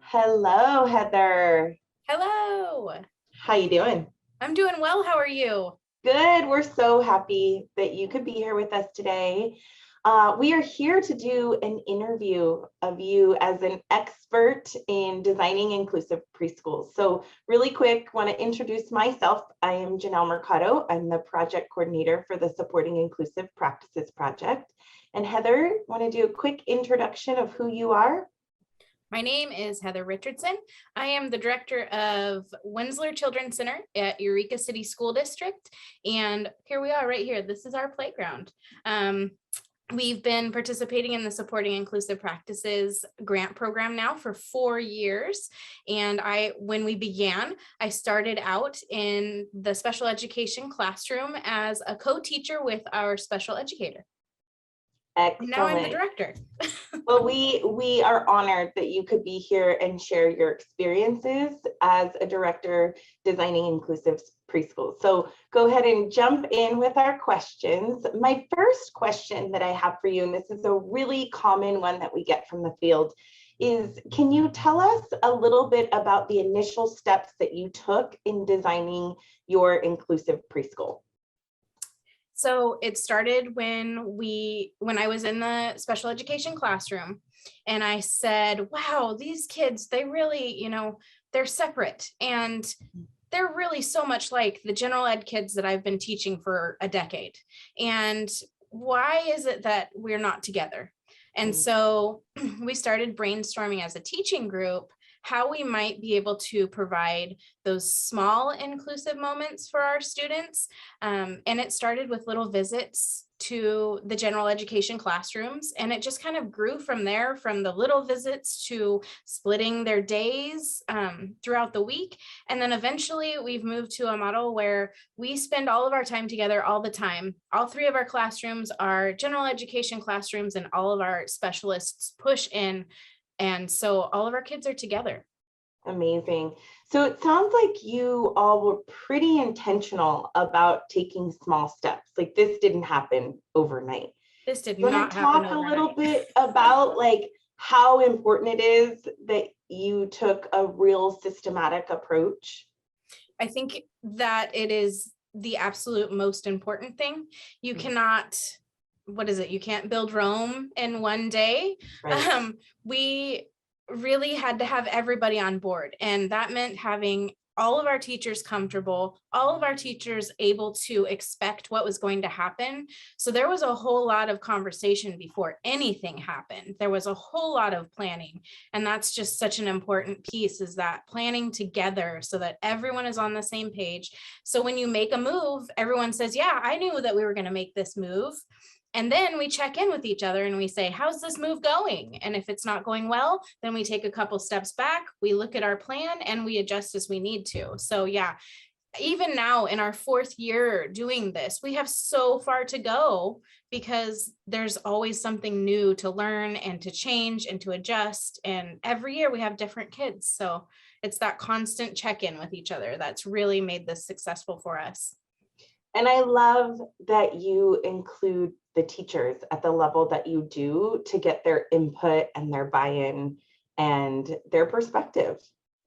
Hello, Heather. Hello. How you doing? I'm doing well. How are you? Good. We're so happy that you could be here with us today. We are here to do an interview of you as an expert in designing inclusive preschools. So really quick, want to introduce myself. I am Janelle Mercado. I'm the project coordinator for the Supporting Inclusive Practices Project. And Heather, want to do a quick introduction of who you are? My name is Heather Richardson. I am the director of Winzler Children's Center at Eureka City School District. And here we are right here. This is our playground. We've been participating in the Supporting Inclusive Practices grant program now for 4 years. And when we began, I started out in the special education classroom as a co-teacher with our special educator. Excellent. Now I'm the director. Well, we are honored that you could be here and share your experiences as a director designing inclusive preschools. So go ahead and jump in with our questions. My first question that I have for you, and this is a really common one that we get from the field, is can you tell us a little bit about the initial steps that you took in designing your inclusive preschool? So it started when I was in the special education classroom, and I said, wow, these kids, they really, they're separate, and they're really so much like the general ed kids that I've been teaching for a decade. And why is it that we're not together? And so we started brainstorming as a teaching group how we might be able to provide those small inclusive moments for our students. And it started with little visits to the general education classrooms. And it just kind of grew from there, from the little visits to splitting their days throughout the week. And then eventually we've moved to a model where we spend all of our time together all the time. All 3 of our classrooms are general education classrooms, and all of our specialists push in. And so all of our kids are together. Amazing. So it sounds like you all were pretty intentional about taking small steps. Like this didn't happen overnight. This did not happen overnight. Talk a little bit about like how important it is that you took a real systematic approach? I think that it is the absolute most important thing. You cannot, you can't build Rome in one day. Right. We really had to have everybody on board, and that meant having all of our teachers comfortable, all of our teachers able to expect what was going to happen. So there was a whole lot of conversation before anything happened. There was a whole lot of planning, and that's just such an important piece, is that planning together so that everyone is on the same page. So when you make a move, everyone says, yeah, I knew that we were going to make this move. And then we check in with each other and we say, how's this move going? And if it's not going well, then we take a couple steps back, we look at our plan, and we adjust as we need to. So yeah, even now in our 4th year doing this, we have so far to go, because there's always something new to learn and to change and to adjust. And every year we have different kids. So it's that constant check-in with each other that's really made this successful for us. And I love that you include the teachers at the level that you do to get their input and their buy-in and their perspective.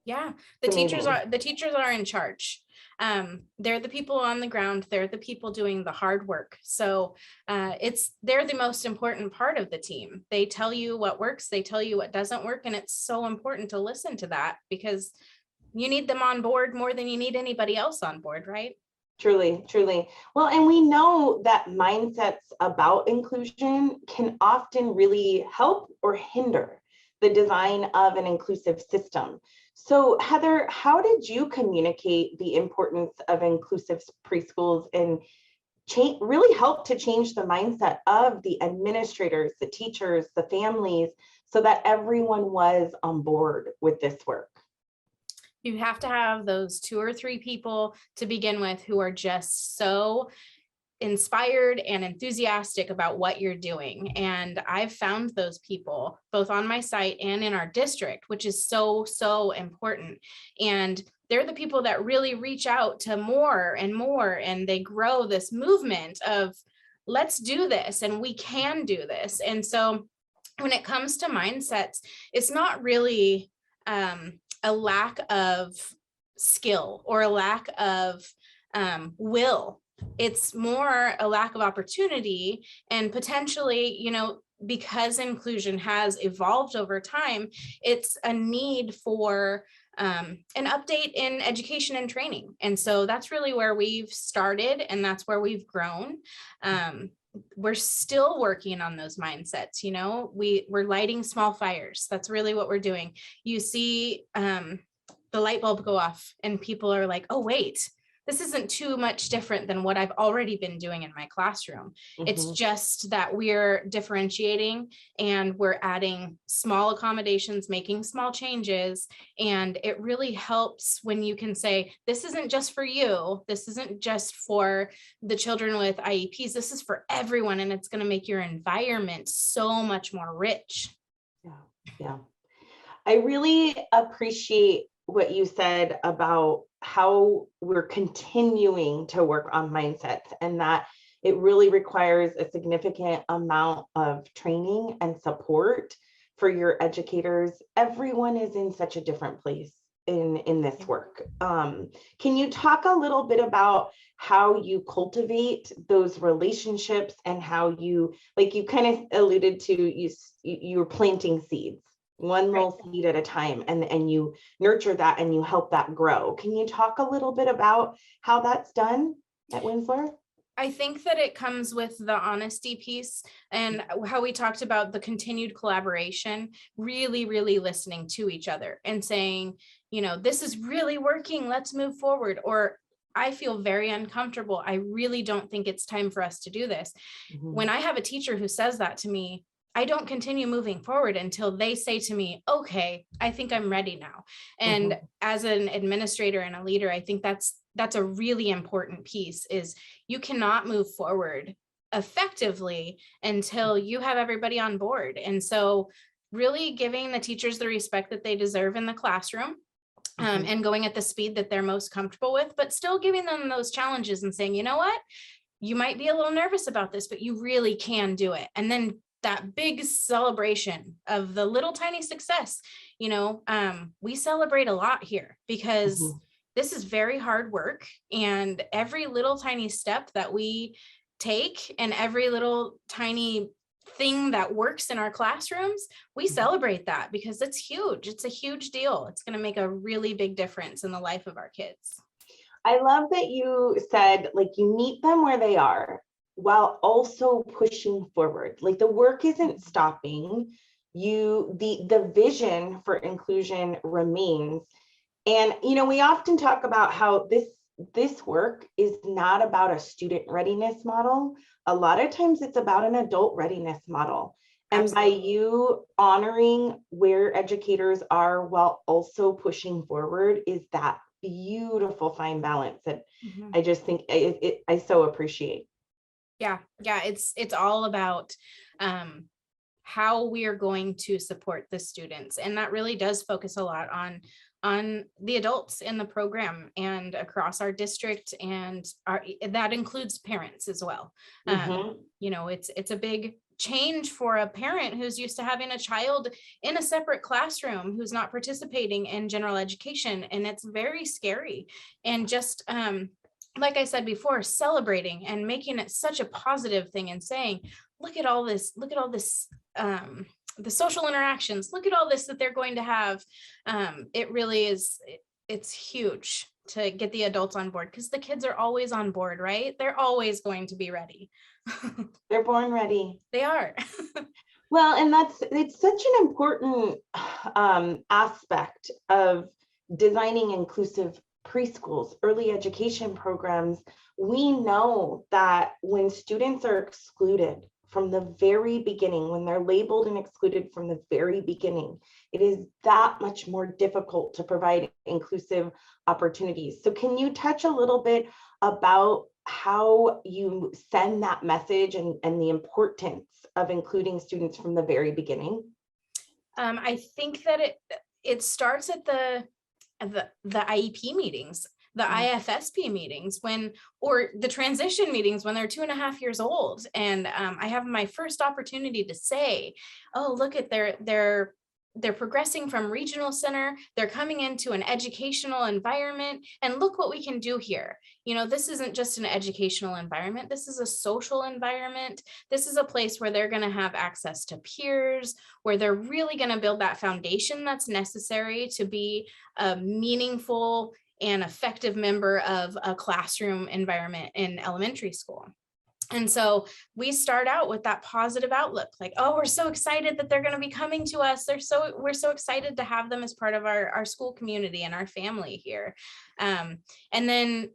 Yeah, the teachers are in charge. They're the people on the ground. They're the people doing the hard work. So they're the most important part of the team. They tell you what works, they tell you what doesn't work. And it's so important to listen to that, because you need them on board more than you need anybody else on board, right? Truly, truly. Well, and we know that mindsets about inclusion can often really help or hinder the design of an inclusive system. So Heather, how did you communicate the importance of inclusive preschools and really help to change the mindset of the administrators, the teachers, the families, so that everyone was on board with this work? You have to have those 2 or 3 people to begin with who are just so inspired and enthusiastic about what you're doing. And I've found those people both on my site and in our district, which is so, so important. And they're the people that really reach out to more and more, and they grow this movement of let's do this and we can do this. And so when it comes to mindsets, it's not really a lack of skill or a lack of will. It's more a lack of opportunity, and potentially, because inclusion has evolved over time, it's a need for an update in education and training. And so that's really where we've started, and that's where we've grown. We're still working on those mindsets. We're lighting small fires. That's really what we're doing. You see the light bulb go off and people are like, oh, wait, this isn't too much different than what I've already been doing in my classroom. It's just that we're differentiating and we're adding small accommodations, making small changes. And it really helps when you can say, this isn't just for you. This isn't just for the children with IEPs. This is for everyone. And it's going to make your environment so much more rich. Yeah. I really appreciate what you said about how we're continuing to work on mindsets, and that it really requires a significant amount of training and support for your educators. Everyone is in such a different place in this work. Can you talk a little bit about how you cultivate those relationships and how you, like you kind of alluded to, you're planting seeds, one little seed at a time, and you nurture that and you help that grow. Can you talk a little bit about how that's done at Winzler? I think that it comes with the honesty piece and how we talked about the continued collaboration, really, really listening to each other and saying, this is really working, let's move forward. Or I feel very uncomfortable. I really don't think it's time for us to do this. When I have a teacher who says that to me, I don't continue moving forward until they say to me, okay, I think I'm ready now. And as an administrator and a leader, I think that's a really important piece, is you cannot move forward effectively until you have everybody on board. And so really giving the teachers the respect that they deserve in the classroom, and going at the speed that they're most comfortable with, but still giving them those challenges and saying, you know what, you might be a little nervous about this, but you really can do it. And then that big celebration of the little tiny success, we celebrate a lot here because this is very hard work, and every little tiny step that we take and every little tiny thing that works in our classrooms, we celebrate that because it's huge. It's a huge deal. It's going to make a really big difference in the life of our kids. I love that you said, like, you meet them where they are while also pushing forward. Like, the work isn't stopping. The vision for inclusion remains. And, we often talk about how this work is not about a student readiness model. A lot of times it's about an adult readiness model. And Absolutely. By you honoring where educators are while also pushing forward is that beautiful fine balance that I just think I so appreciate. Yeah. It's all about how we are going to support the students. And that really does focus a lot on the adults in the program and across our district, and that includes parents as well. It's a big change for a parent who's used to having a child in a separate classroom who's not participating in general education, and it's very scary. And just like I said before, celebrating and making it such a positive thing and saying, look at all this, the social interactions, look at all this that they're going to have. It really is, it's huge to get the adults on board, because the kids are always on board, right? They're always going to be ready. They're born ready. They are. Well, and it's such an important aspect of designing inclusive preschools, early education programs. We know that when students are excluded from the very beginning, when they're labeled and excluded from the very beginning, it is that much more difficult to provide inclusive opportunities. So can you touch a little bit about how you send that message and the importance of including students from the very beginning? I think that it starts at the IEP meetings, the IFSP meetings, or the transition meetings when they're 2.5 years old. And I have my first opportunity to say, oh, look at their they're progressing from regional center, they're coming into an educational environment, and look what we can do here. You know, this isn't just an educational environment, this is a social environment. This is a place where they're going to have access to peers, where they're really going to build that foundation that's necessary to be a meaningful and effective member of a classroom environment in elementary school. And so we start out with that positive outlook, like, oh, we're so excited that they're going to be coming to us. We're so excited to have them as part of our school community and our family here. And then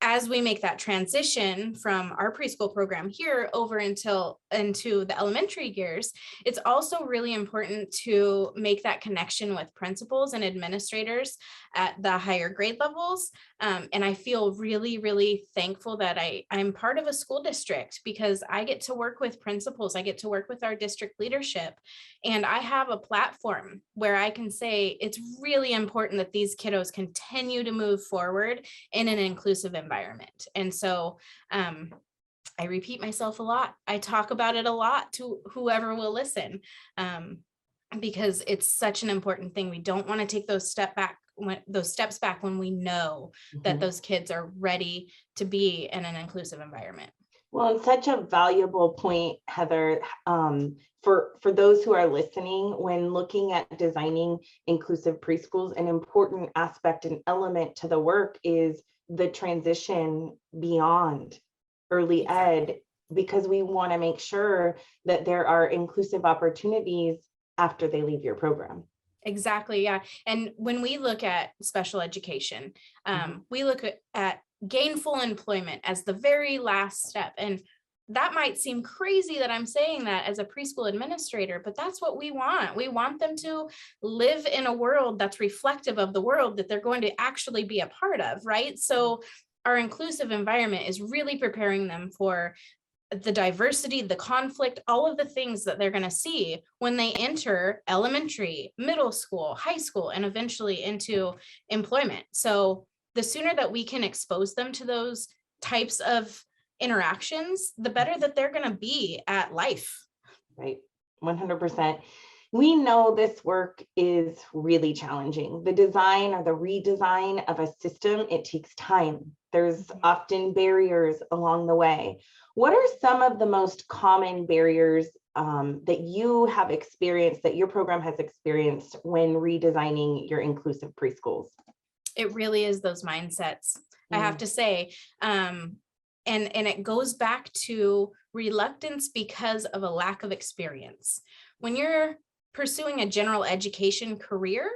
as we make that transition from our preschool program here over into the elementary years, it's also really important to make that connection with principals and administrators at the higher grade levels. And I feel really, really thankful that I'm part of a school district, because I get to work with principals, I get to work with our district leadership, and I have a platform where I can say it's really important that these kiddos continue to move forward in an inclusive environment. And so I repeat myself a lot. I talk about it a lot to whoever will listen, because it's such an important thing. We don't want to take those steps back when we know that those kids are ready to be in an inclusive environment. Well, and such a valuable point, Heather, for those who are listening, when looking at designing inclusive preschools, an important aspect and element to the work is the transition beyond early ed, because we want to make sure that there are inclusive opportunities after they leave your program. Exactly. Yeah. And when we look at special education, we look at gainful employment as the very last step. And that might seem crazy that I'm saying that as a preschool administrator, but that's what we want. We want them to live in a world that's reflective of the world that they're going to actually be a part of, right? So our inclusive environment is really preparing them for the diversity, the conflict, all of the things that they're going to see when they enter elementary, middle school, high school, and eventually into employment. So the sooner that we can expose them to those types of interactions, the better that they're going to be at life. Right, 100%. We know this work is really challenging. The design or the redesign of a system, it takes time. There's often barriers along the way. What are some of the most common barriers that you have experienced, that your program has experienced when redesigning your inclusive preschools? It really is those mindsets, I have to say. And it goes back to reluctance because of a lack of experience. When you're pursuing a general education career,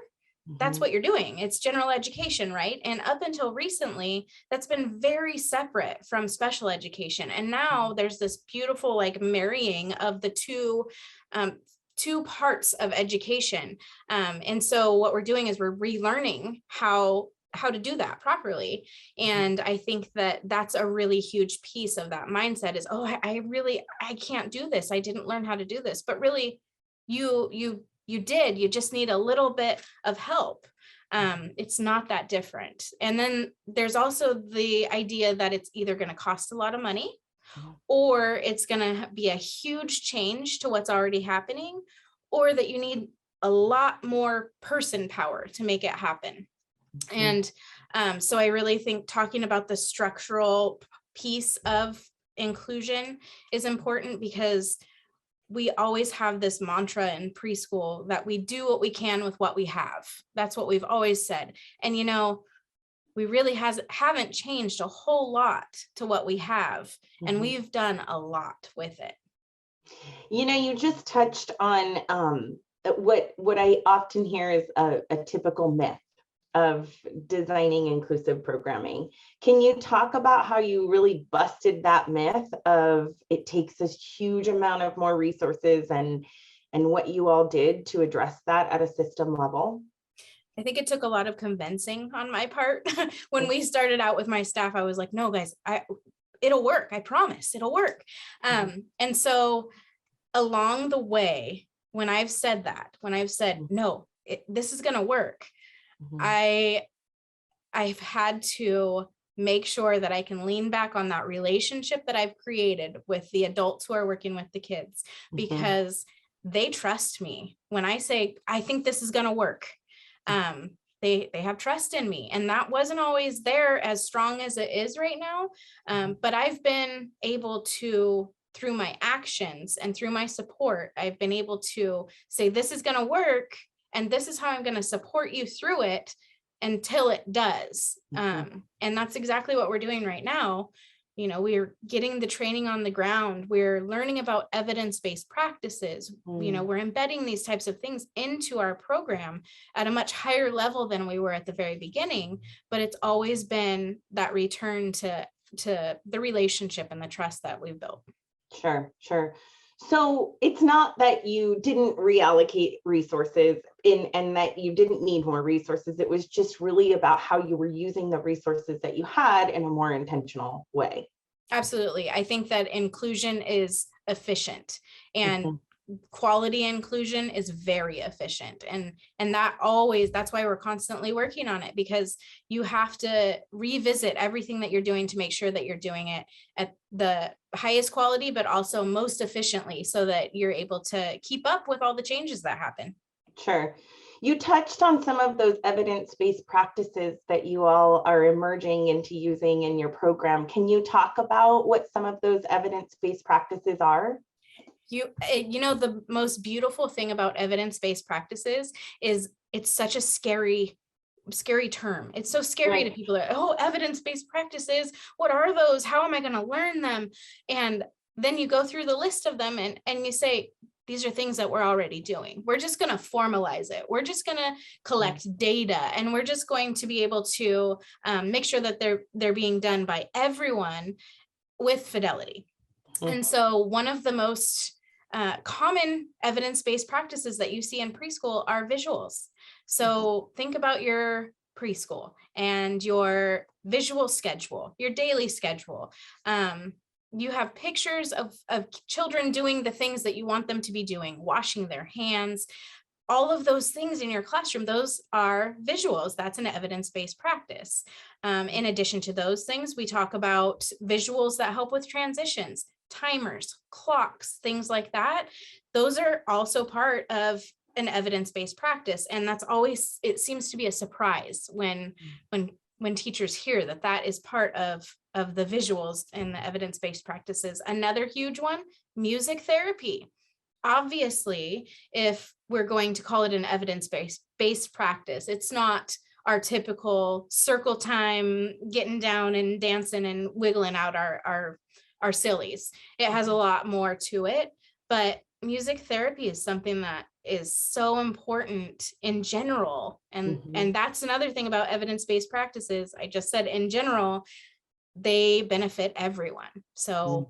that's what you're doing. It's general education, right? And up until recently, that's been very separate from special education. And now there's this beautiful like marrying of the two parts of education. And so what we're doing is we're relearning how to do that properly. And I think that that's a really huge piece of that mindset is, oh, I can't do this. I didn't learn how to do this, but really you did, you just need a little bit of help. It's not that different. And then there's also the idea that it's either going to cost a lot of money or it's going to be a huge change to what's already happening, or that you need a lot more person power to make it happen. And so I really think talking about the structural piece of inclusion is important, because we always have this mantra in preschool that we do what we can with what we have. That's what we've always said. And, you know, we really haven't changed a whole lot to what we have. And we've done a lot with it. You know, you just touched on what I often hear is a typical myth of designing inclusive programming. Can you talk about how you really busted that myth of it takes a huge amount of more resources and what you all did to address that at a system level? I think it took a lot of convincing on my part. When we started out with my staff, I was like, no, guys, it'll work. I promise it'll work. And so along the way, when I've said, no, this is going to work, I've had to make sure that I can lean back on that relationship that I've created with the adults who are working with the kids, because they trust me when I say, I think this is going to work. They have trust in me, and that wasn't always there as strong as it is right now. But I've been able to, through my actions and through my support, I've been able to say, this is going to work, and this is how I'm going to support you through it until it does. And that's exactly what we're doing right now. You know, we're getting the training on the ground. We're learning about evidence-based practices. You know, we're embedding these types of things into our program at a much higher level than we were at the very beginning. But it's always been that return to the relationship and the trust that we've built. Sure, sure. So it's not that you didn't reallocate resources and that you didn't need more resources. It was just really about how you were using the resources that you had in a more intentional way. Absolutely. I think that inclusion is efficient, and quality inclusion is very efficient. And that's why we're constantly working on it, because you have to revisit everything that you're doing to make sure that you're doing it at the highest quality, but also most efficiently, so that you're able to keep up with all the changes that happen. Sure. You touched on some of those evidence-based practices that you all are emerging into using in your program. Can you talk about what some of those evidence-based practices are? You know, the most beautiful thing about evidence-based practices is it's such a scary term. It's so scary to people. Oh, evidence-based practices, what are those? How am I going to learn them? And then you go through the list of them and you say, these are things that we're already doing. We're just going to formalize it. We're just going to collect data, and we're just going to be able to make sure that they're being done by everyone with fidelity. And so one of the most common evidence-based practices that you see in preschool are visuals. So think about your preschool and your visual schedule, your daily schedule. You have pictures of children doing the things that you want them to be doing, washing their hands, all of those things in your classroom. Those are visuals. That's an evidence-based practice. In addition to those things, we talk about visuals that help with transitions, timers, clocks, things like that. Those are also part of an evidence-based practice. And that's always, it seems to be a surprise when teachers hear that is part of the visuals and the evidence-based practices. Another huge one, music therapy. Obviously, if we're going to call it an evidence-based practice, it's not our typical circle time, getting down and dancing and wiggling out our sillies. It has a lot more to it, but music therapy is something that is so important in general. And that's another thing about evidence-based practices. I just said in general, they benefit everyone. So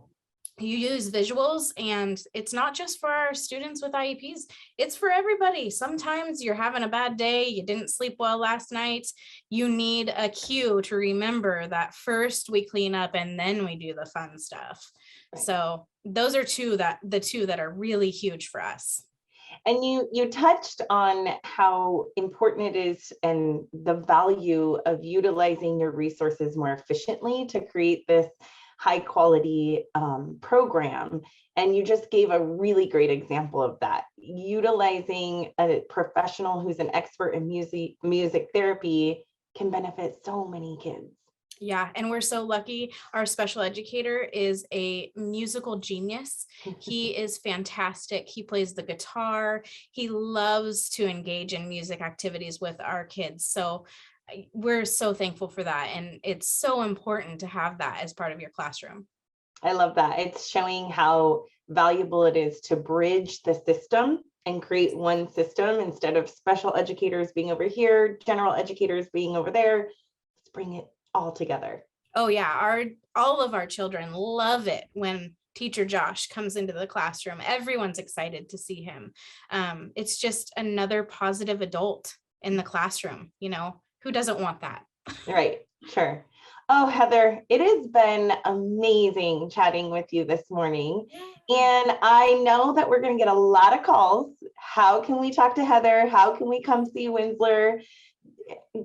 you use visuals, and it's not just for our students with IEPs, it's for everybody. Sometimes you're having a bad day, you didn't sleep well last night, you need a cue to remember that first we clean up and then we do the fun stuff. So those are the two that are really huge for us. And you touched on how important it is and the value of utilizing your resources more efficiently to create this high quality program. And you just gave a really great example of that. Utilizing a professional who's an expert in music therapy can benefit so many kids. Yeah, and we're so lucky. Our special educator is a musical genius. He is fantastic. He plays the guitar. He loves to engage in music activities with our kids. So we're so thankful for that. And it's so important to have that as part of your classroom. I love that. It's showing how valuable it is to bridge the system and create one system instead of special educators being over here, general educators being over there. Let's bring it all together. Oh yeah, all of our children love it when teacher Josh comes into the classroom. Everyone's excited to see him. It's just another positive adult in the classroom. You know, who doesn't want that? Right, sure. Oh, Heather, it has been amazing chatting with you this morning. And I know that we're going to get a lot of calls. How can we talk to Heather? How can we come see Winzler?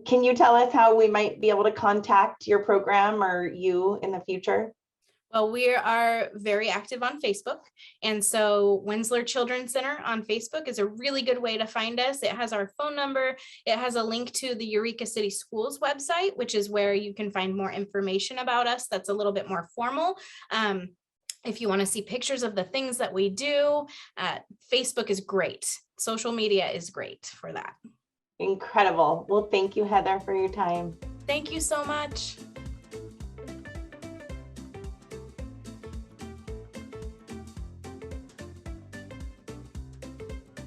Can you tell us how we might be able to contact your program or you in the future? Well, we are very active on Facebook. And so Winzler Children's Center on Facebook is a really good way to find us. It has our phone number. It has a link to the Eureka City Schools website, which is where you can find more information about us. That's a little bit more formal. If you want to see pictures of the things that we do, Facebook is great. Social media is great for that. Incredible. Well, thank you, Heather, for your time. Thank you so much.